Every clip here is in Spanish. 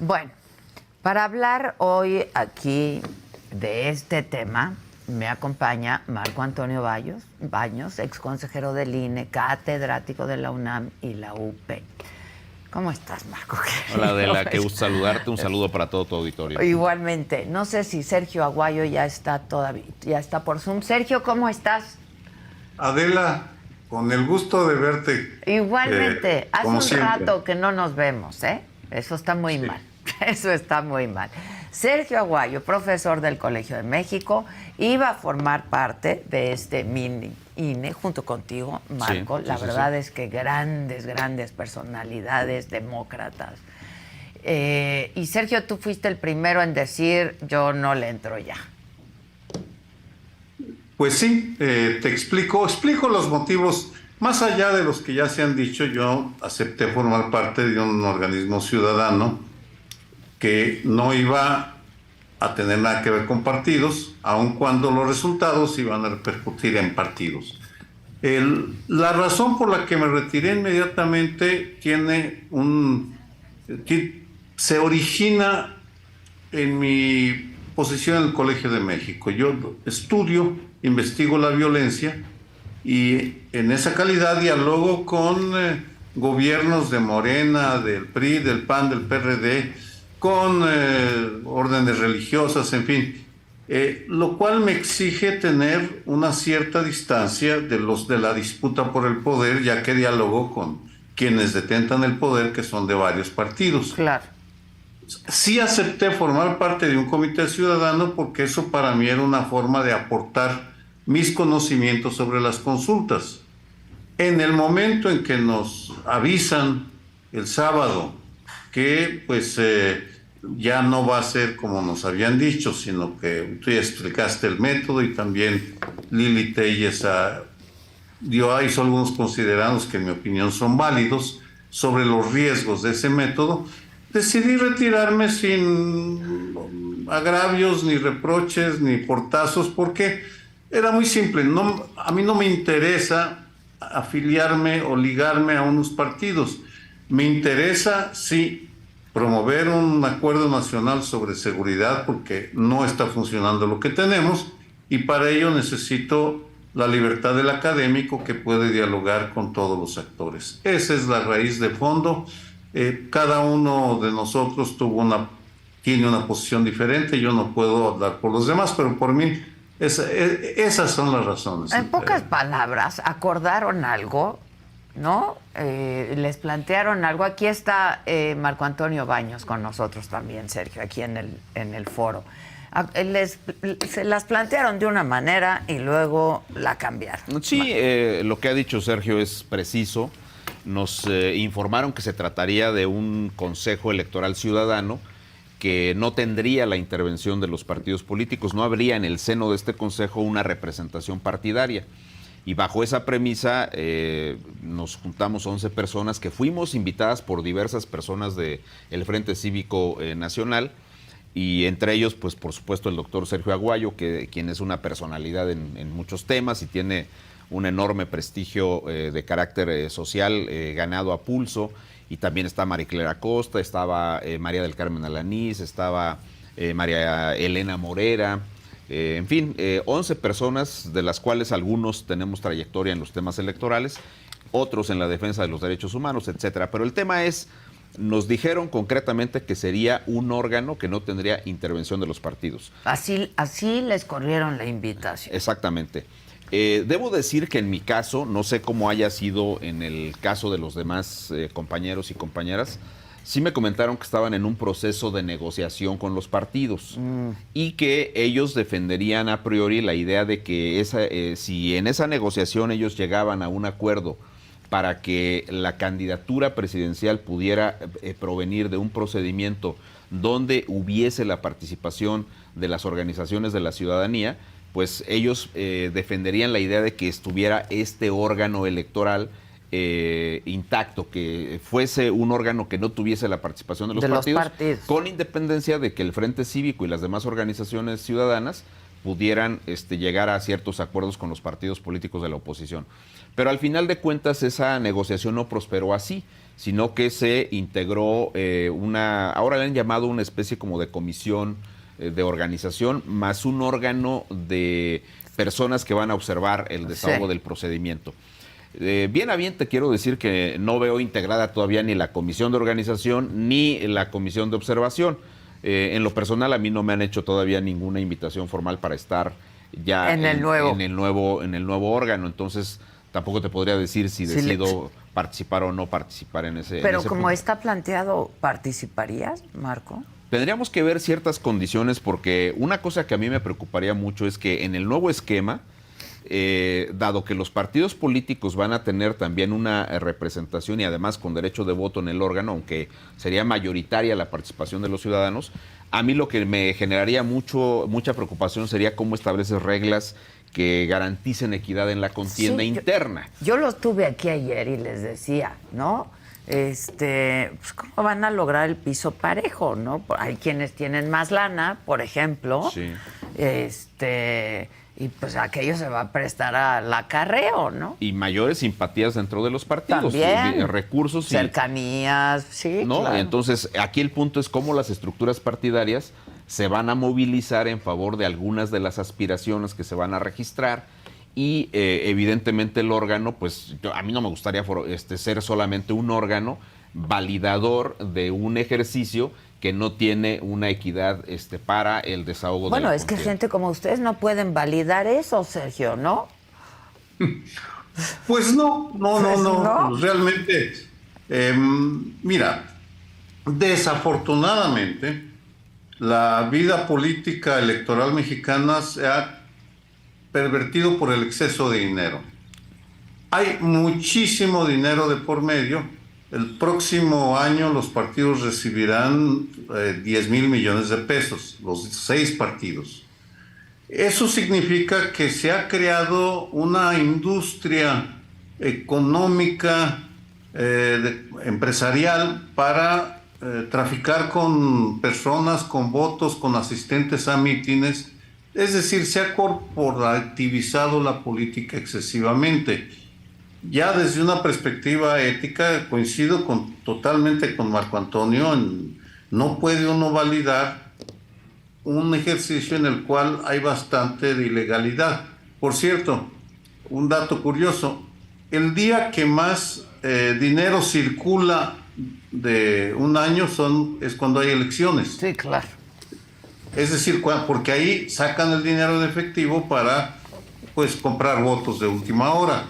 Bueno, para hablar hoy aquí de este tema, me acompaña Marco Antonio Baños, ex consejero del INE, catedrático de la UNAM y la UP. ¿Cómo estás, Marco? Hola, Adela, qué gusto saludarte. Un saludo para todo tu auditorio. Igualmente. No sé si Sergio Aguayo ya está por Zoom. Sergio, ¿cómo estás? Adela, con el gusto de verte. Igualmente. Hace como un siempre. rato que no nos vemos, ¿eh? Eso está muy mal. Eso está muy mal. Sergio Aguayo, profesor del Colegio de México, iba a formar parte de este mini INE junto contigo, Marco. La verdad es que grandes personalidades, demócratas. Y Sergio, tú fuiste el primero en decir, yo no le entro ya. Pues sí, te explico los motivos. Más allá de los que ya se han dicho, yo acepté formar parte de un organismo ciudadano que no iba a tener nada que ver con partidos, aun cuando los resultados iban a repercutir en partidos. La razón por la que me retiré inmediatamente se origina en mi posición en el Colegio de México. Yo estudio, investigo la violencia y en esa calidad dialogo con gobiernos de Morena, del PRI, del PAN, del PRD, con órdenes religiosas, en fin, lo cual me exige tener una cierta distancia de la disputa por el poder, ya que dialogo con quienes detentan el poder, que son de varios partidos. Claro. Sí acepté formar parte de un comité ciudadano porque eso para mí era una forma de aportar mis conocimientos sobre las consultas. En el momento en que nos avisan el sábado que pues ya no va a ser como nos habían dicho, sino que tú ya explicaste el método y también Lili Telles hizo algunos considerados que en mi opinión son válidos sobre los riesgos de ese método. Decidí retirarme sin agravios, ni reproches, ni portazos, porque era muy simple. A mí no me interesa afiliarme o ligarme a unos partidos. Me interesa, sí, promover un acuerdo nacional sobre seguridad, porque no está funcionando lo que tenemos, y para ello necesito la libertad del académico que puede dialogar con todos los actores. Esa es la raíz de fondo. Cada uno de nosotros tiene una posición diferente. Yo no puedo hablar por los demás, pero por mí esas son las razones. En pocas palabras, acordaron algo, ¿no? Les plantearon algo. Aquí está Marco Antonio Baños con nosotros también, Sergio, aquí en el foro. Se las plantearon de una manera y luego la cambiaron. Sí, lo que ha dicho Sergio es preciso. Nos informaron que se trataría de un consejo electoral ciudadano que no tendría la intervención de los partidos políticos, no habría en el seno de este consejo una representación partidaria. Y bajo esa premisa nos juntamos 11 personas que fuimos invitadas por diversas personas del Frente Cívico Nacional, y entre ellos, pues por supuesto, el doctor Sergio Aguayo, quien es una personalidad en muchos temas y tiene un enorme prestigio de carácter social ganado a pulso. Y también está María Clara Costa, estaba María del Carmen Alanís, estaba María Elena Morera, en fin, 11 personas, de las cuales algunos tenemos trayectoria en los temas electorales, otros en la defensa de los derechos humanos, etcétera. Pero el tema es, nos dijeron concretamente que sería un órgano que no tendría intervención de los partidos. Así les corrieron la invitación. Exactamente. Debo decir que en mi caso, no sé cómo haya sido en el caso de los demás compañeros y compañeras, sí me comentaron que estaban en un proceso de negociación con los partidos y que ellos defenderían a priori la idea de que si en esa negociación ellos llegaban a un acuerdo para que la candidatura presidencial pudiera provenir de un procedimiento donde hubiese la participación de las organizaciones de la ciudadanía, pues ellos defenderían la idea de que estuviera este órgano electoral intacto, que fuese un órgano que no tuviese la participación de los partidos, con independencia de que el Frente Cívico y las demás organizaciones ciudadanas pudieran llegar a ciertos acuerdos con los partidos políticos de la oposición. Pero al final de cuentas esa negociación no prosperó así, sino que se integró ahora le han llamado una especie como de comisión de organización, más un órgano de personas que van a observar el desahogo del procedimiento. Bien a bien te quiero decir que no veo integrada todavía ni la comisión de organización ni la comisión de observación. En lo personal, a mí no me han hecho todavía ninguna invitación formal para estar ya en el nuevo órgano. Entonces, tampoco te podría decir si decido participar o no participar en ese. Pero en ese como punto. está planteado, ¿participarías, Marco? Tendríamos que ver ciertas condiciones, porque una cosa que a mí me preocuparía mucho es que en el nuevo esquema, dado que los partidos políticos van a tener también una representación y además con derecho de voto en el órgano, aunque sería mayoritaria la participación de los ciudadanos, a mí lo que me generaría mucha preocupación sería cómo estableces reglas que garanticen equidad en la contienda interna. Yo los tuve aquí ayer y les decía, ¿no? Pues cómo van a lograr el piso parejo, ¿no? Hay quienes tienen más lana, por ejemplo. Sí. Y pues aquello se va a prestar al acarreo, ¿no? Y mayores simpatías dentro de los partidos. También. Recursos. Cercanías, sí, ¿no? claro. Entonces, aquí el punto es cómo las estructuras partidarias se van a movilizar en favor de algunas de las aspiraciones que se van a registrar y evidentemente el órgano, pues a mí no me gustaría ser solamente un órgano validador de un ejercicio que no tiene una equidad para el desahogo de la es que contienda. gente como ustedes no pueden validar eso, Sergio, ¿no? Pues no. Realmente, mira, desafortunadamente, la vida política electoral mexicana se ha pervertido por el exceso de dinero. Hay muchísimo dinero de por medio. El próximo año los partidos recibirán 10,000 millones de pesos, los 6 partidos. Eso significa que se ha creado una industria económica, empresarial, para traficar con personas, con votos, con asistentes a mítines. Es decir, se ha corporativizado la política excesivamente. Ya desde una perspectiva ética coincido totalmente con Marco Antonio, no puede uno validar un ejercicio en el cual hay bastante de ilegalidad. Por cierto, un dato curioso, el día que más dinero circula de un año es cuando hay elecciones. Sí, claro. Es decir, porque ahí sacan el dinero en efectivo para comprar votos de última hora.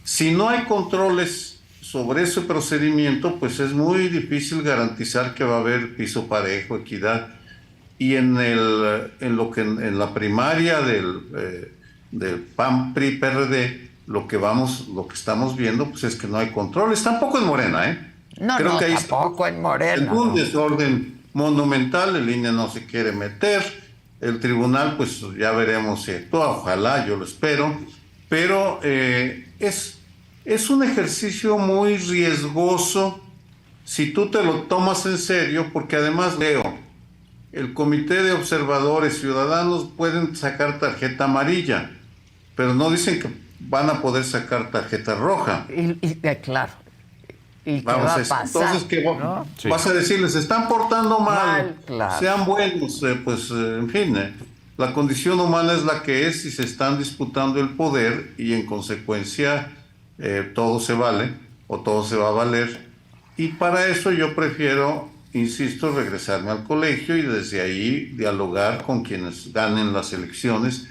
Si no hay controles sobre ese procedimiento, pues es muy difícil garantizar que va a haber piso parejo, equidad. Y en la primaria del PAN, PRI, PRD, lo que estamos viendo, pues es que no hay controles. Tampoco en Morena, ¿eh? Creo que tampoco en Morena. En un desorden monumental, el INE no se quiere meter. El tribunal, pues ya veremos si actúa, ojalá, yo lo espero. Pero es un ejercicio muy riesgoso si tú te lo tomas en serio, porque además el Comité de Observadores Ciudadanos pueden sacar tarjeta amarilla, pero no dicen que van a poder sacar tarjeta roja. Claro. ¿Y qué Vamos, va a pasar? Entonces, ¿qué ¿no? vas a decirles? Se están portando mal, claro. Sean buenos, en fin. La condición humana es la que es y se están disputando el poder y en consecuencia todo se vale o todo se va a valer. Y para eso yo prefiero, insisto, regresarme al colegio y desde ahí dialogar con quienes ganen las elecciones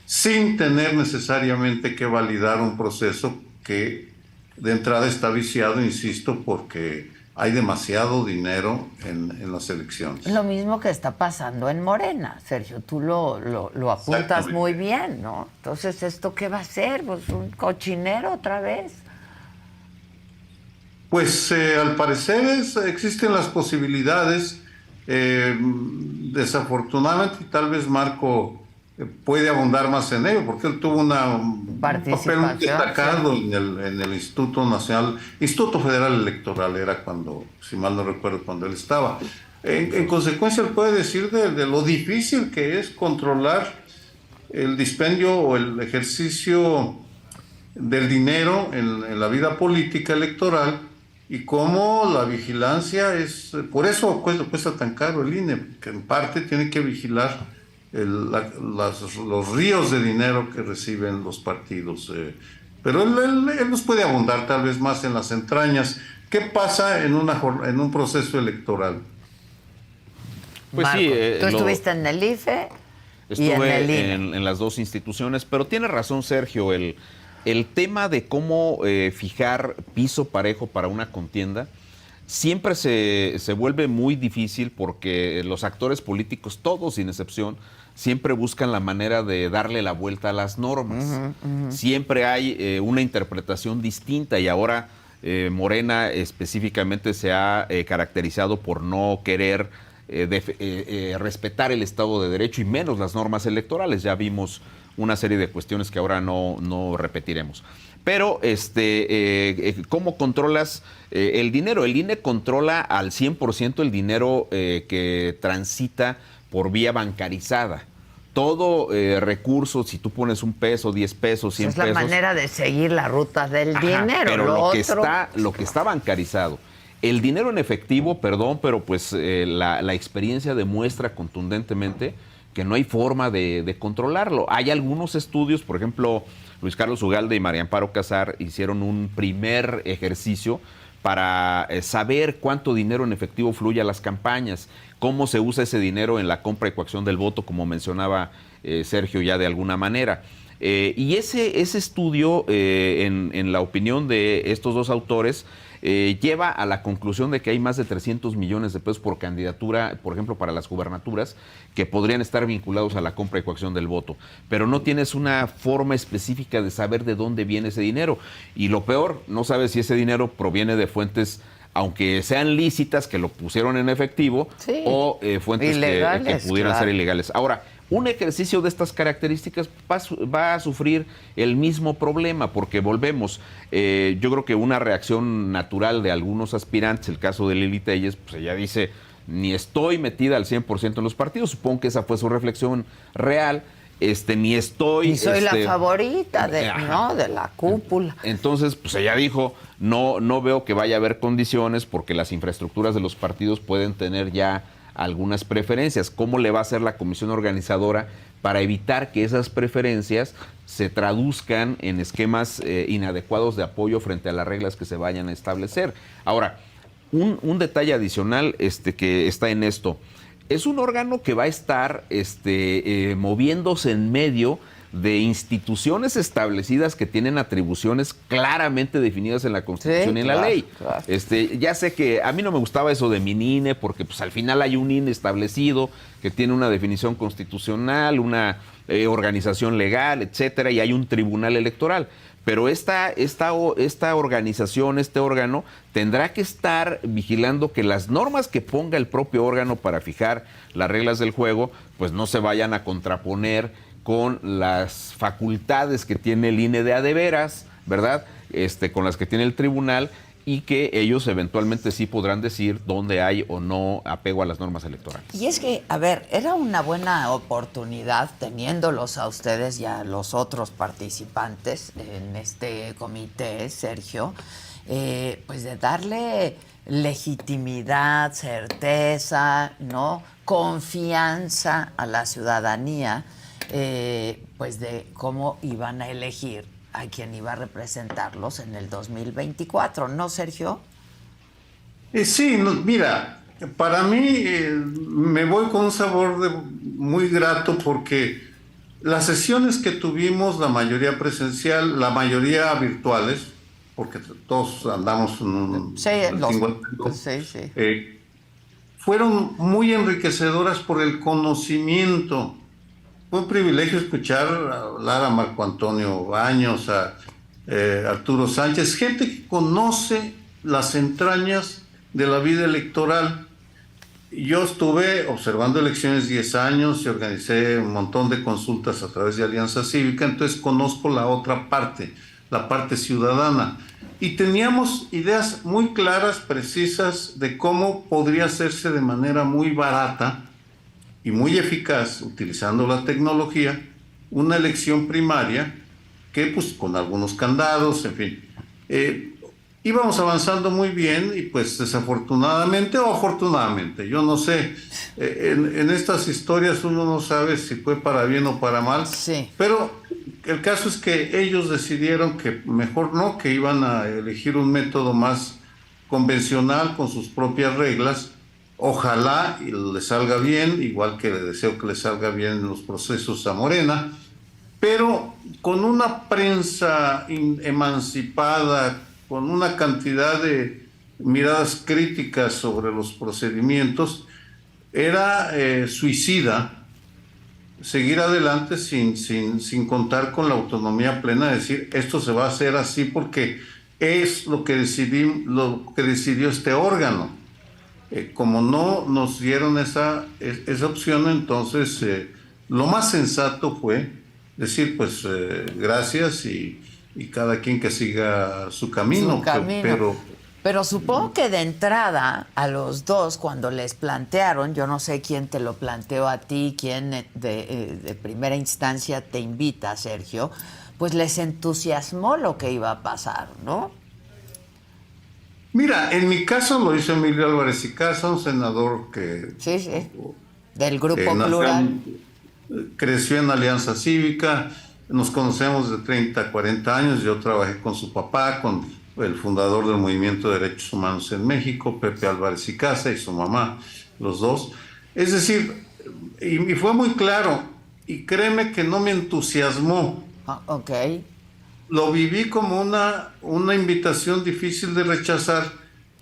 sin tener necesariamente que validar un proceso que de entrada está viciado, insisto, porque hay demasiado dinero en las elecciones. Lo mismo que está pasando en Morena, Sergio, tú lo apuntas muy bien, ¿no? Entonces, ¿esto qué va a ser? Pues un cochinero otra vez. Pues al parecer existen las posibilidades. Desafortunadamente, tal vez Marco puede abundar más en ello, porque él tuvo un papel muy destacado en el Instituto Federal Electoral, era cuando, si mal no recuerdo, cuando él estaba. En consecuencia, él puede decir de lo difícil que es controlar el dispendio o el ejercicio del dinero en la vida política electoral, y cómo la vigilancia es, por eso cuesta tan caro el INE, que en parte tiene que vigilar los ríos de dinero que reciben los partidos. Pero él nos puede abundar tal vez más en las entrañas. ¿Qué pasa en un proceso electoral? Pues Marco, sí, tú estuviste en el IFE y en el estuve INE. en las dos instituciones, pero tiene razón Sergio, el tema de cómo fijar piso parejo para una contienda siempre se vuelve muy difícil porque los actores políticos, todos sin excepción, siempre buscan la manera de darle la vuelta a las normas. Siempre hay una interpretación distinta y ahora Morena específicamente se ha caracterizado por no querer respetar el Estado de Derecho y menos las normas electorales. Ya vimos una serie de cuestiones que ahora no repetiremos. Pero, ¿cómo controlas el dinero? El INE controla al 100% el dinero que transita por vía bancarizada. Todo recurso, si tú pones un peso, 10 pesos, 100 pesos... Es la manera de seguir la ruta del dinero. Pero lo que está bancarizado, el dinero en efectivo, perdón, pero pues la experiencia demuestra contundentemente que no hay forma de controlarlo. Hay algunos estudios, por ejemplo, Luis Carlos Ugalde y María Amparo Casar hicieron un primer ejercicio para saber cuánto dinero en efectivo fluye a las campañas, cómo se usa ese dinero en la compra y coacción del voto, como mencionaba Sergio ya de alguna manera. Y ese estudio, en la opinión de estos dos autores, lleva a la conclusión de que hay más de 300 millones de pesos por candidatura, por ejemplo, para las gubernaturas, que podrían estar vinculados a la compra y coacción del voto. Pero no tienes una forma específica de saber de dónde viene ese dinero. Y lo peor, no sabes si ese dinero proviene de fuentes, aunque sean lícitas, que lo pusieron en efectivo, sí, o fuentes que pudieran ser ilegales. Ahora, un ejercicio de estas características va a sufrir el mismo problema, porque volvemos, yo creo que una reacción natural de algunos aspirantes, el caso de Lili Telles, pues ella dice, ni estoy metida al 100% en los partidos, supongo que esa fue su reflexión real, ni estoy... Y soy la favorita de la cúpula. Entonces, pues ella dijo, no veo que vaya a haber condiciones porque las infraestructuras de los partidos pueden tener ya algunas preferencias. ¿Cómo le va a hacer la comisión organizadora para evitar que esas preferencias se traduzcan en esquemas inadecuados de apoyo frente a las reglas que se vayan a establecer? Ahora, un detalle adicional que está en esto. Es un órgano que va a estar moviéndose en medio de instituciones establecidas que tienen atribuciones claramente definidas en la Constitución y en la ley. Claro. Ya sé que a mí no me gustaba eso de mini INE, porque pues al final hay un INE establecido que tiene una definición constitucional, una organización legal, etcétera, y hay un tribunal electoral. Pero esta organización, este órgano, tendrá que estar vigilando que las normas que ponga el propio órgano para fijar las reglas del juego, pues no se vayan a contraponer con las facultades que tiene el INE de a de veras, ¿verdad? Con las que tiene el tribunal, y que ellos eventualmente sí podrán decir dónde hay o no apego a las normas electorales. Y es que, a ver, era una buena oportunidad, teniéndolos a ustedes y a los otros participantes en este comité, Sergio, pues de darle legitimidad, certeza, ¿no? Confianza a la ciudadanía, pues de cómo iban a elegir a quien iba a representarlos en el 2024, ¿no, Sergio? Sí, mira, para mí me voy con un sabor muy grato, porque las sesiones que tuvimos, la mayoría presencial, la mayoría virtuales, porque todos andamos en un... Sí, fueron muy enriquecedoras por el conocimiento. Fue un privilegio escuchar hablar a Marco Antonio Baños, a Arturo Sánchez, gente que conoce las entrañas de la vida electoral. Yo estuve observando elecciones 10 años y organicé un montón de consultas a través de Alianza Cívica, entonces conozco la otra parte, la parte ciudadana. Y teníamos ideas muy claras, precisas, de cómo podría hacerse de manera muy barata y muy eficaz, utilizando la tecnología, una elección primaria que, pues, con algunos candados, en fin. íbamos avanzando muy bien y pues desafortunadamente o afortunadamente, yo no sé, en estas historias uno no sabe si fue para bien o para mal, Sí. pero el caso es que ellos decidieron que mejor no, que iban a elegir un método más convencional con sus propias reglas. Ojalá y le salga bien, igual que le deseo que le salga bien en los procesos a Morena, pero con una prensa emancipada, con una cantidad de miradas críticas sobre los procedimientos, era suicida seguir adelante sin contar con la autonomía plena de decir esto se va a hacer así porque es lo que decidió este órgano. Como no nos dieron esa opción, entonces lo más sensato fue decir, pues gracias y cada quien que siga su Su camino, camino. Pero supongo que de entrada a los dos, cuando les plantearon, yo no sé quién te lo planteó a ti, quién de primera instancia te invita, Sergio, pues les entusiasmó lo que iba a pasar, ¿no? Mira, en mi caso lo hizo Emilio Álvarez y Casa, un senador Sí, sí. Del que Grupo nació Plural. creció en Alianza Cívica, nos conocemos de 30 a 40 años, yo trabajé con su papá, con el fundador del Movimiento de Derechos Humanos en México, Pepe Álvarez y Casa, y su mamá, los dos. Es decir, y fue muy claro, y créeme que no me entusiasmó, Ah, ok. lo viví como una invitación difícil de rechazar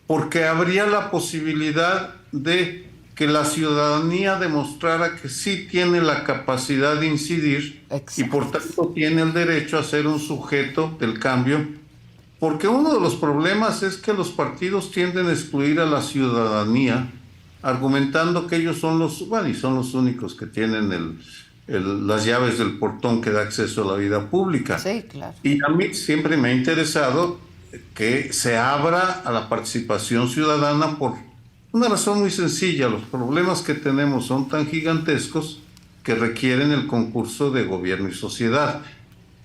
porque habría la posibilidad de que la ciudadanía demostrara que sí tiene la capacidad de incidir y por Exacto. tanto tiene el derecho a ser un sujeto del cambio, porque uno de los problemas es que los partidos tienden a excluir a la ciudadanía argumentando que ellos son bueno, y son los únicos que tienen las llaves del portón que da acceso a la vida pública. Sí, claro. Y a mí siempre me ha interesado que se abra a la participación ciudadana por una razón muy sencilla. Los problemas que tenemos son tan gigantescos que requieren el concurso de gobierno y sociedad.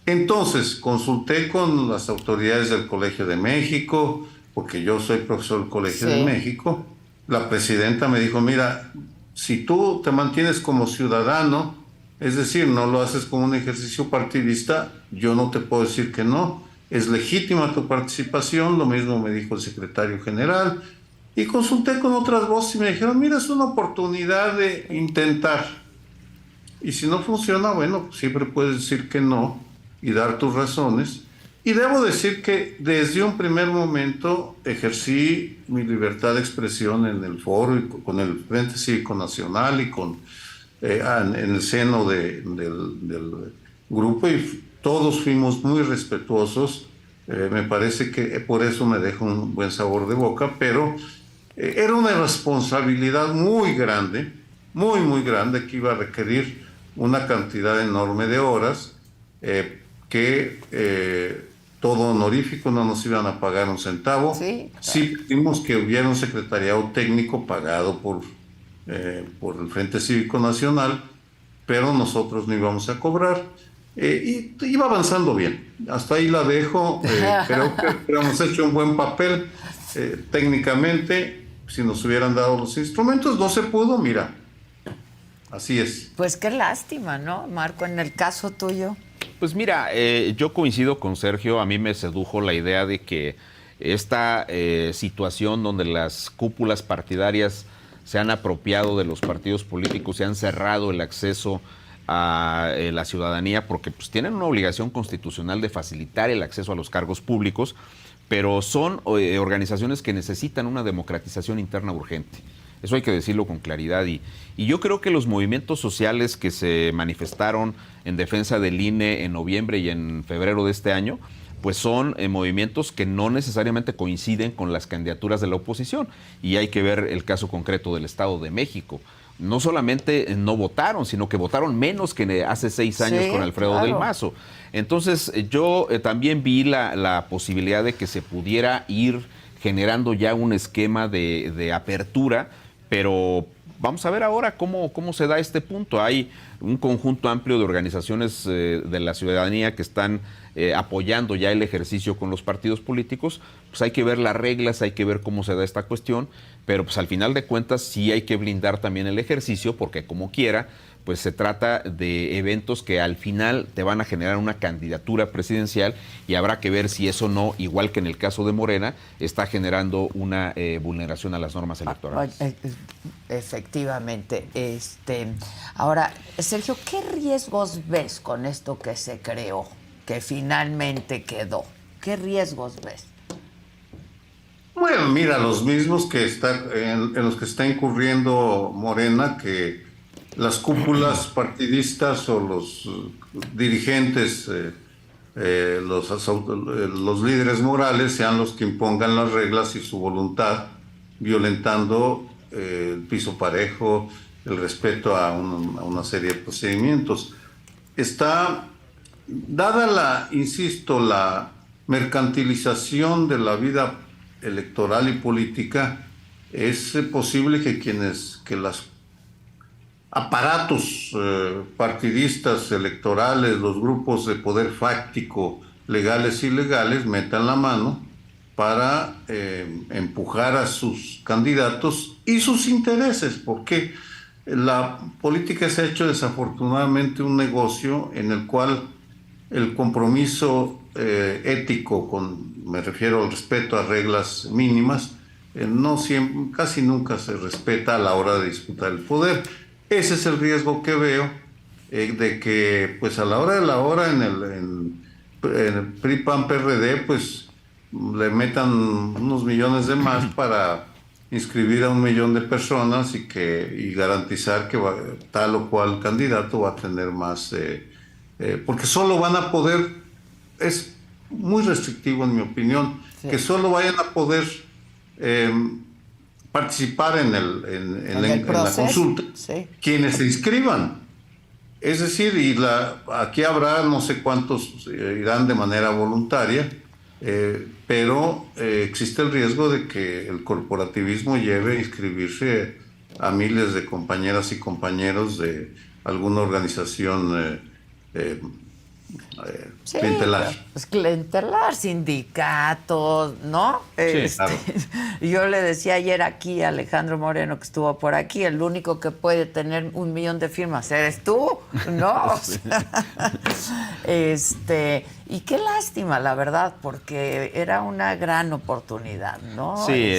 Entonces, consulté con las autoridades del Colegio de México, porque yo soy profesor del Colegio de Sí. México. La presidenta me dijo, mira, si tú te mantienes como ciudadano, es decir, no lo haces como un ejercicio partidista, yo no te puedo decir que no. Es legítima tu participación, lo mismo me dijo el secretario general. Y consulté con otras voces y me dijeron, mira, es una oportunidad de intentar. Y si no funciona, bueno, siempre puedes decir que no y dar tus razones. Y debo decir que desde un primer momento ejercí mi libertad de expresión en el foro y con el Frente Cívico Nacional y en el seno del grupo y todos fuimos muy respetuosos. Me parece que por eso me deja un buen sabor de boca, pero era una responsabilidad muy grande, muy grande, que iba a requerir una cantidad enorme de horas, todo honorífico, no nos iban a pagar un centavo. Sí, claro. Sí pedimos que hubiera un secretariado técnico pagado por el Frente Cívico Nacional, pero nosotros no íbamos a cobrar. Y iba avanzando bien. Hasta ahí la dejo. Creo que hemos hecho un buen papel. Técnicamente, si nos hubieran dado los instrumentos, no se pudo, mira. Así es. Pues qué lástima, ¿no, Marco? En el caso tuyo. Pues mira, yo coincido con Sergio, a mí me sedujo la idea de que esta situación donde las cúpulas partidarias se han apropiado de los partidos políticos, se han cerrado el acceso a la ciudadanía porque pues, tienen una obligación constitucional de facilitar el acceso a los cargos públicos, pero son organizaciones que necesitan una democratización interna urgente. Eso hay que decirlo con claridad. Y yo creo que los movimientos sociales que se manifestaron en defensa del INE en noviembre y en febrero de este año, pues son movimientos que no necesariamente coinciden con las candidaturas de la oposición. Y hay que ver el caso concreto del Estado de México. No solamente no votaron, sino que votaron menos que hace 6 años con Alfredo del Mazo. Entonces yo también vi la posibilidad de que se pudiera ir generando ya un esquema de apertura, pero vamos a ver ahora cómo se da este punto. Hay un conjunto amplio de organizaciones de la ciudadanía que están apoyando ya el ejercicio con los partidos políticos. Pues hay que ver las reglas, hay que ver cómo se da esta cuestión, pero pues al final de cuentas sí hay que blindar también el ejercicio, porque como quiera, pues se trata de eventos que al final te van a generar una candidatura presidencial y habrá que ver si eso no, igual que en el caso de Morena, está generando una vulneración a las normas electorales. Efectivamente. Ahora, Sergio, ¿qué riesgos ves con esto que se creó, que finalmente quedó? ¿Qué riesgos ves? Bueno, mira, los mismos que en los que está incurriendo Morena, que las cúpulas partidistas o los dirigentes, los líderes morales sean los que impongan las reglas y su voluntad, violentando el piso parejo, el respeto a una serie de procedimientos. Está dada insisto, la mercantilización de la vida electoral y política, es posible que los aparatos partidistas electorales, los grupos de poder fáctico, legales y ilegales, metan la mano para empujar a sus candidatos y sus intereses, porque la política se ha hecho desafortunadamente un negocio en el cual el compromiso ético, me refiero al respeto a reglas mínimas, casi nunca se respeta a la hora de disputar el poder. Ese es el riesgo que veo, de que pues a la hora de la hora en el PRI-PAN-PRD pues le metan unos millones de más para inscribir a 1 millón de personas y garantizar que tal o cual candidato va a tener más, porque solo van a poder, es muy restrictivo en mi opinión, sí, que solo vayan a poder participar en la consulta, sí, quienes se inscriban. Es decir, aquí habrá no sé cuántos irán de manera voluntaria, pero existe el riesgo de que el corporativismo lleve a inscribirse a miles de compañeras y compañeros de alguna organización sí, clientelar. Pues clientelar, sindicatos, ¿no? Sí, claro. Yo le decía ayer aquí a Alejandro Moreno, que estuvo por aquí, el único que puede tener 1 millón de firmas eres tú, ¿no? Sí. Y qué lástima, la verdad, porque era una gran oportunidad, ¿no? Sí,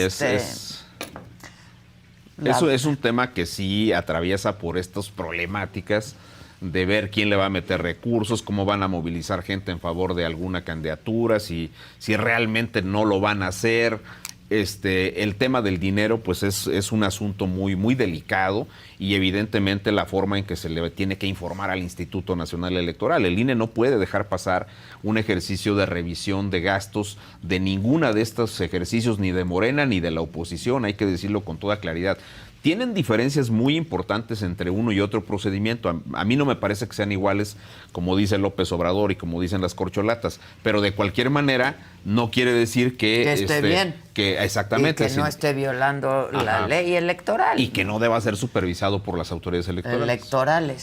eso es un tema que sí atraviesa por estas problemáticas de ver quién le va a meter recursos, cómo van a movilizar gente en favor de alguna candidatura, si realmente no lo van a hacer. El tema del dinero pues es un asunto muy, muy delicado, y evidentemente la forma en que se le tiene que informar al Instituto Nacional Electoral. El INE no puede dejar pasar un ejercicio de revisión de gastos de ninguna de estos ejercicios, ni de Morena ni de la oposición, hay que decirlo con toda claridad. Tienen diferencias muy importantes entre uno y otro procedimiento. A mí no me parece que sean iguales, como dice López Obrador y como dicen las corcholatas, pero de cualquier manera no quiere decir que esté bien. Exactamente. Y que no esté violando la ley electoral. Y que no deba ser supervisado por las autoridades electorales.